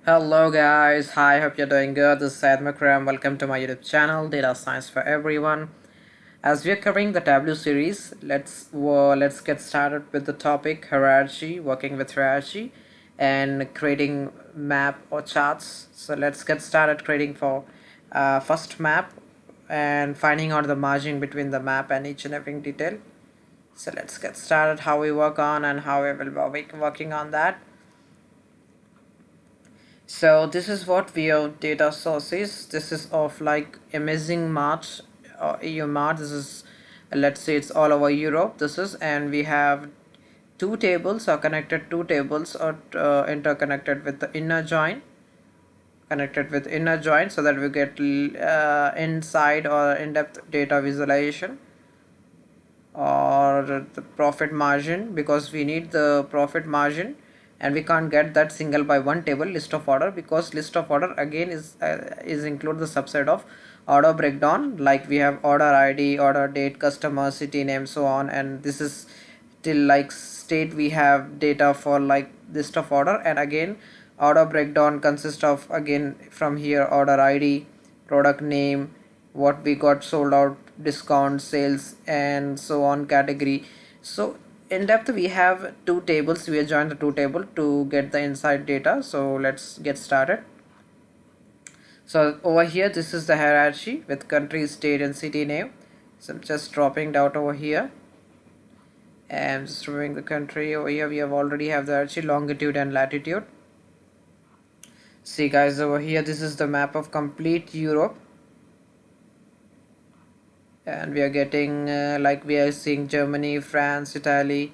Hello guys, hi, hope you're doing good. This is Syed Makram. Welcome to my YouTube channel, Data Science for Everyone. As we are covering the Tableau series, let's get started with the topic hierarchy, working with hierarchy, and creating map or charts. So let's get started creating for first map and finding out the margin between the map and each and every detail. So let's get started how we work on and how we will be working on that. So this is what we have data sources. This is of like amazing March or EU March. This is, let's say it's all over Europe. This is, and we have two tables or connected two tables or interconnected with the inner join, connected with inner join, so that we get inside or in-depth data visualization or the profit margin, because we need the profit margin and we can't get that single by one table list of order, because list of order again is include the subset of order breakdown, like we have order id, order date, customer, city name, so on. And this is till like state we have data for like list of order, and again order breakdown consists of again from here order id, product name, what we got sold out, discount, sales, and so on category. So in depth we have two tables. We have joined the two table to get the inside data. So let's get started. So over here this is the hierarchy with country, state, and city name. So I'm just dropping down over here and just removing the country. Over here we have already have the hierarchy, longitude and latitude. See guys, over here this is the map of complete Europe, and we are getting like we are seeing Germany, France, Italy,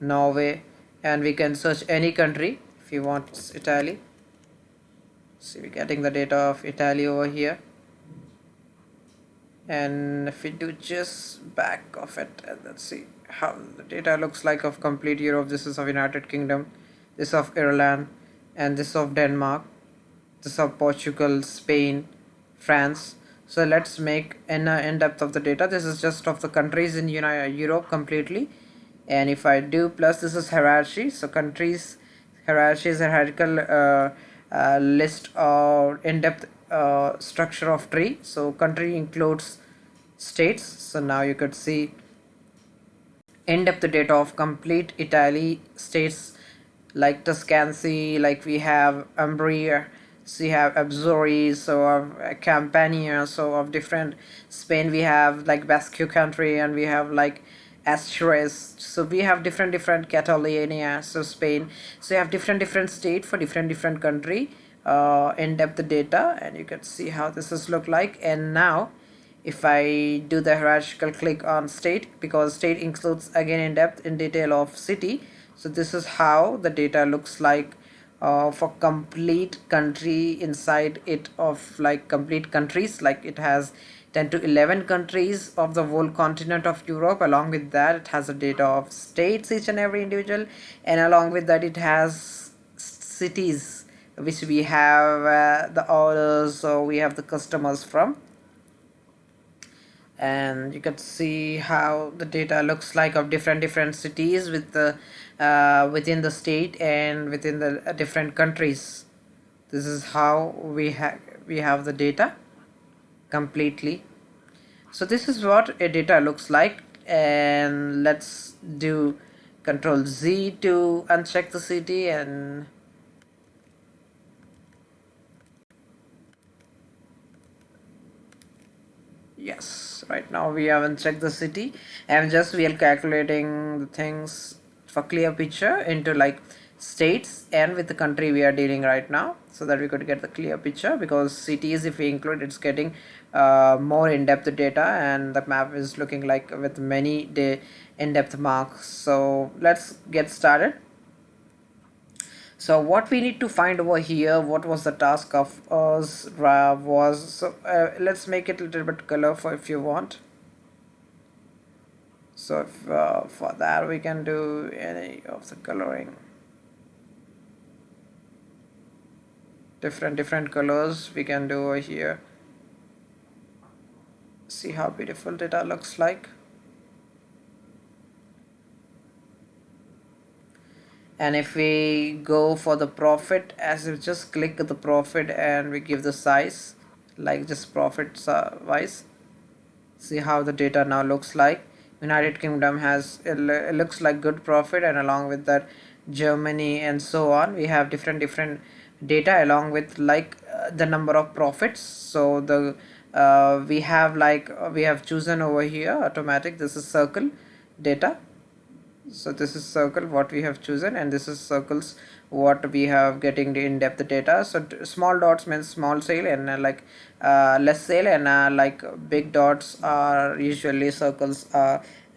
Norway, and we can search any country if you want Italy. See, we're getting the data of Italy over here, and if we do just back of it, and let's see how the data looks like of complete Europe. This is of United Kingdom, this of Ireland, and this of Denmark, this of Portugal, Spain, France. So let's make an in-depth of the data. This is just of the countries in Europe completely. And if I do plus, this is hierarchy. So countries hierarchy is a hierarchical list or in-depth structure of tree. So country includes states. So now you could see in-depth data of complete Italy states, like Tuscany, like we have Umbria, so we have Abzori, so of Campania, so of different. Spain we have like Basque country, and we have like Asturias, so we have different Catalonia, so Spain. So you have different state for different country in-depth data, and you can see how this is look like. And now if I do the hierarchical click on state, because state includes again in depth in detail of city. So this is how the data looks like for complete country inside it, of like complete countries, like it has 10 to 11 countries of the whole continent of Europe. Along with that it has a data of states, each and every individual, and along with that it has cities, which we have the orders, so we have the customers from. And you can see how the data looks like of different cities with the within the state and within the different countries. This is how we have the data completely. So this is what a data looks like, and let's do Control Z to uncheck the city. And yes, right now we haven't checked the city, and just we are calculating the things for clear picture into like states and with the country we are dealing right now, so that we could get the clear picture. Because cities, if we include, it's getting more in-depth data, and the map is looking like with many in-depth marks. So let's get started. So what we need to find over here, what was the task of us was, so let's make it a little bit colorful if you want. So if, for that we can do any of the coloring, different colors we can do over here. See how beautiful data looks like. And if we go for the profit, as we just click the profit and we give the size like just profit wise, see how the data now looks like. United Kingdom has it looks like good profit, and along with that Germany and so on, we have different data along with like the number of profits. So the we have like we have chosen over here automatic, this is circle data. So this is circle what we have chosen, and this is circles what we have getting the in-depth data. So small dots means small sale, and less sale, and like big dots are usually circles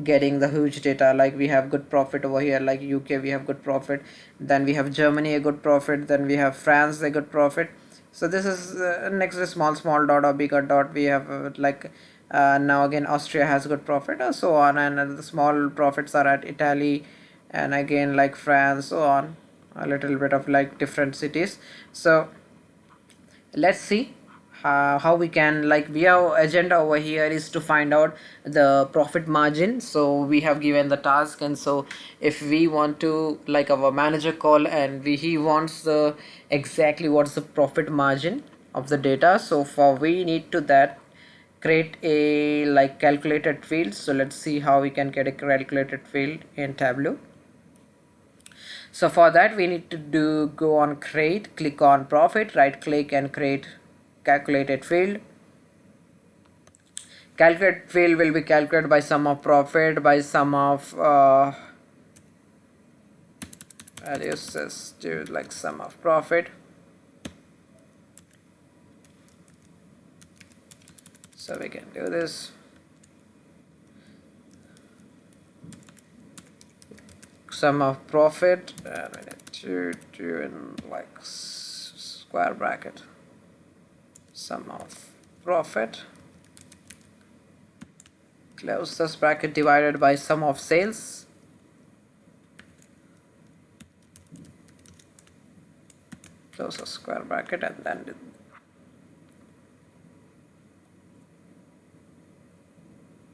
getting the huge data. Like we have good profit over here, like UK we have good profit, then we have Germany a good profit, then we have France a good profit. So this is next to small dot or bigger dot we have now again Austria has good profit or so on, and the small profits are at Italy, and again like France, so on, a little bit of like different cities. So let's see how we can, like we have agenda over here is to find out the profit margin. So we have given the task, and so if we want to, like our manager call and he wants the exactly what's the profit margin of the data. So for we need to that create a like calculated field. So let's see how we can get a calculated field in Tableau. So for that we need to go on create, click on profit, right click and create calculated field. Calculated field will be calculated by sum of profit by sum of values, just do like sum of profit. So we can do this. Sum of profit, and we need to do in like square bracket sum of profit, close this bracket, divided by sum of sales, close a square bracket, and then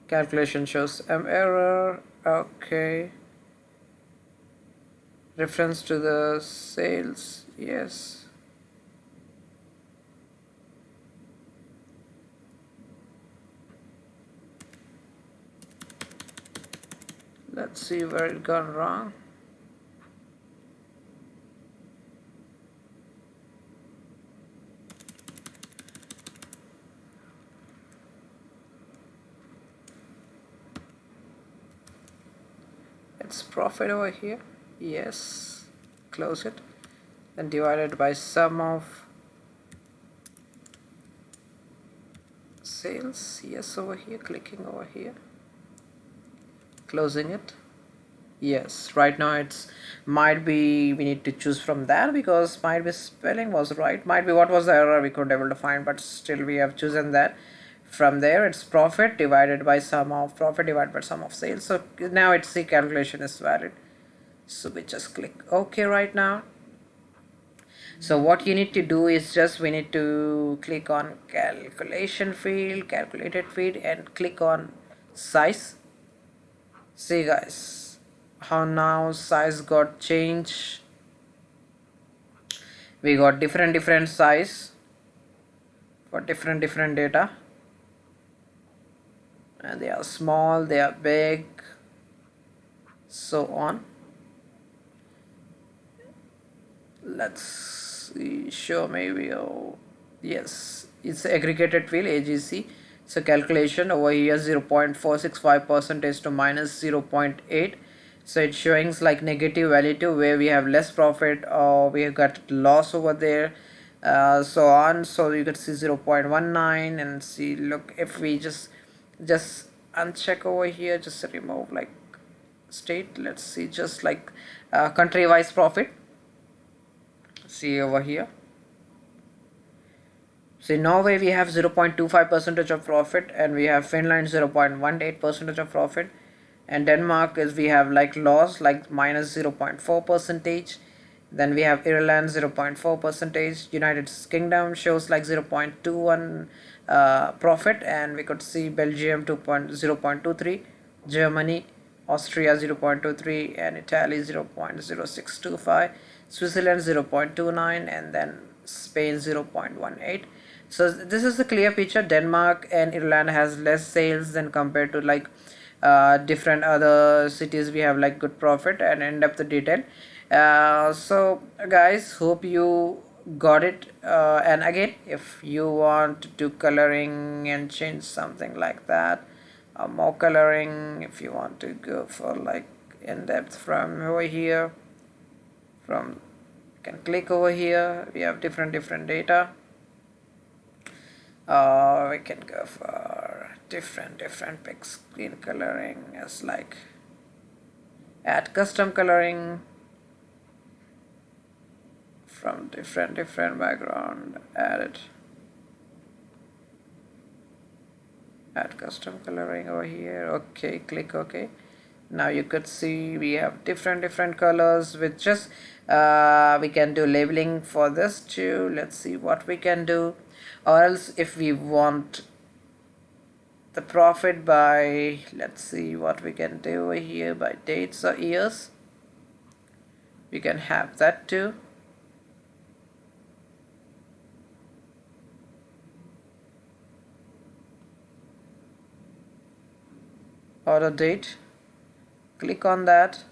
calculation shows error. Okay, reference to the sales, yes. Let's see where it gone wrong. It's profit over here, yes, close it, then divided by sum of sales, yes, over here, clicking over here, closing it, yes. Right now it's might be we need to choose from there, because might be spelling was right, might be what was the error we could able to find, but still we have chosen that. From there it's profit divided by sum of profit divided by sum of sales. So now it's the calculation is valid, so we just click OK right now. So what you need to do is just we need to click on calculation field, calculated field, and click on size. See guys how now size got changed. We got different size for different data, and they are small, they are big, so on. Let's see, show maybe, oh yes, it's aggregated field AGC. So calculation over here 0.465% to minus 0.8. So it's showing like negative value where we have less profit, or we have got loss over there, so on. So you can see 0.19, and see, look, if we just uncheck over here, just remove like state, let's see, just like country wise profit, see over here. So in Norway we have 0.25% of profit, and we have Finland 0.18% of profit, and Denmark is we have like loss like minus 0.4%. Then we have Ireland 0.4%. United Kingdom shows like 0.21 profit, and we could see Belgium 0.23, Germany Austria 0.23, and Italy 0.0625, Switzerland 0.29, and then Spain 0.18. So this is the clear picture. Denmark and Ireland has less sales than compared to like different other cities. We have like good profit and in-depth detail. So guys, hope you got it. And again, if you want to do coloring and change something like that, more coloring, if you want to go for like in-depth from over here, from you can click over here. We have different data. We can go for different pick screen coloring as like add custom coloring from different background, add custom coloring over here. Okay, click OK. Now you could see we have different colors with just we can do labeling for this too. Let's see what we can do. Or else if we want the profit by, let's see what we can do over here, by dates or years, we can have that too. Order date, click on that,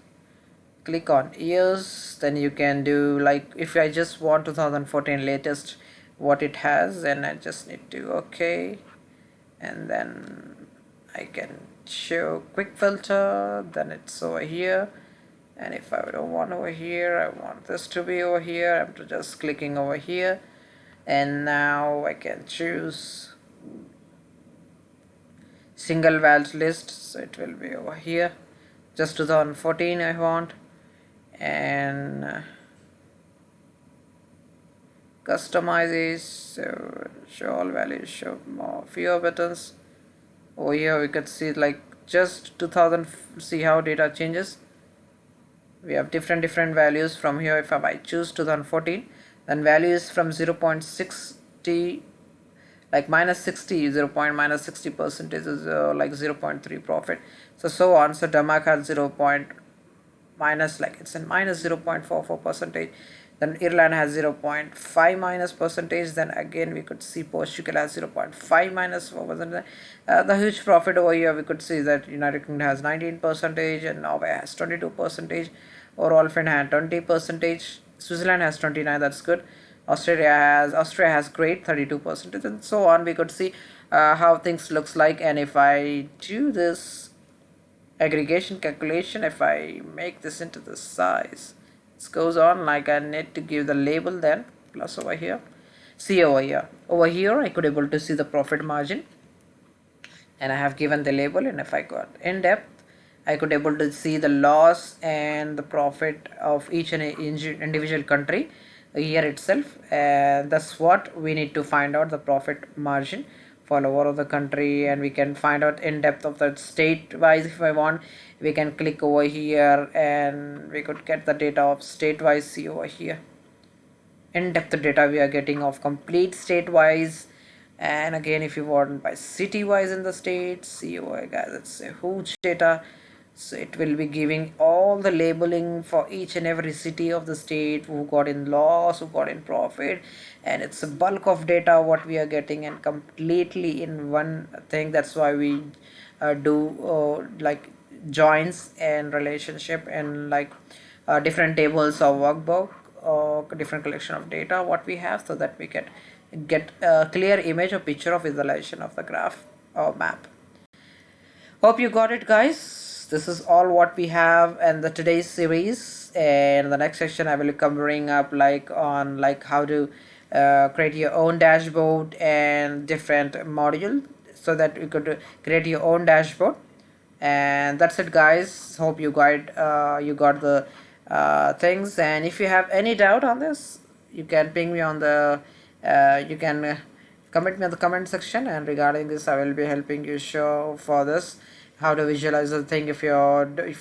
click on years, then you can do like, if I just want 2014 latest what it has, then I just need to OK, and then I can show quick filter, then it's over here. And if I don't want over here, I want this to be over here, I'm just clicking over here, and now I can choose single values list, so it will be over here, just 2014 I want, and customizes, so show all values, show more fewer buttons. Over here we could see like just 2000, see how data changes. We have different values from here. If I choose 2014, then value is from 0.60, like minus 60, 0. minus 60 percentage is like 0.3 profit, so on. So Denmark has 0. minus, like it's in minus 0.44 percentage. Then Ireland has 0.5 minus percentage. Then again we could see Portugal has 0.5 minus 4%. The huge profit over here we could see that United Kingdom has 19 percentage and Norway has 22 percentage. Overall Finland 20 percentage. Switzerland has 29. That's good. Austria has great 32%, and so on. We could see how things looks like. And if I do this aggregation calculation, if I make this into the size, it goes on like I need to give the label, then plus over here. See over here I could able to see the profit margin, and I have given the label. And if I got in depth, I could able to see the loss and the profit of each and individual country here itself, and that's what we need to find out, the profit margin for all of the country. And we can find out in depth of the state wise. If I want, we can click over here and we could get the data of state wise. See over here, in depth data we are getting of complete state wise. And again, if you want by city wise in the state, see over here guys, it's a huge data. So it will be giving all the labeling for each and every city of the state, who got in loss, who got in profit, and it's a bulk of data what we are getting, and completely in one thing. That's why we do like joins and relationship and like different tables or workbook or different collection of data what we have, so that we can get a clear image or picture of visualization of the graph or map. Hope you got it guys. This is all what we have in the today's series, and the next section I will be covering up like on like how to create your own dashboard and different module, so that you could create your own dashboard. And that's it guys. Hope you got the things, and if you have any doubt on this, you can ping me on the you can comment me on the comment section, and regarding this I will be helping you show for this how to visualize the thing. If you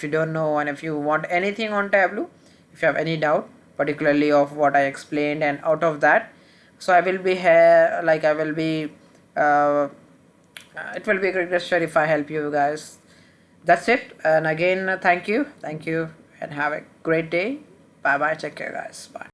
don't know, and if you want anything on Tableau, if you have any doubt particularly of what I explained and out of that, so I will be here, like it will be a great gesture if I help you guys. That's it. And again, thank you, and have a great day. Bye bye. Take care, guys. Bye.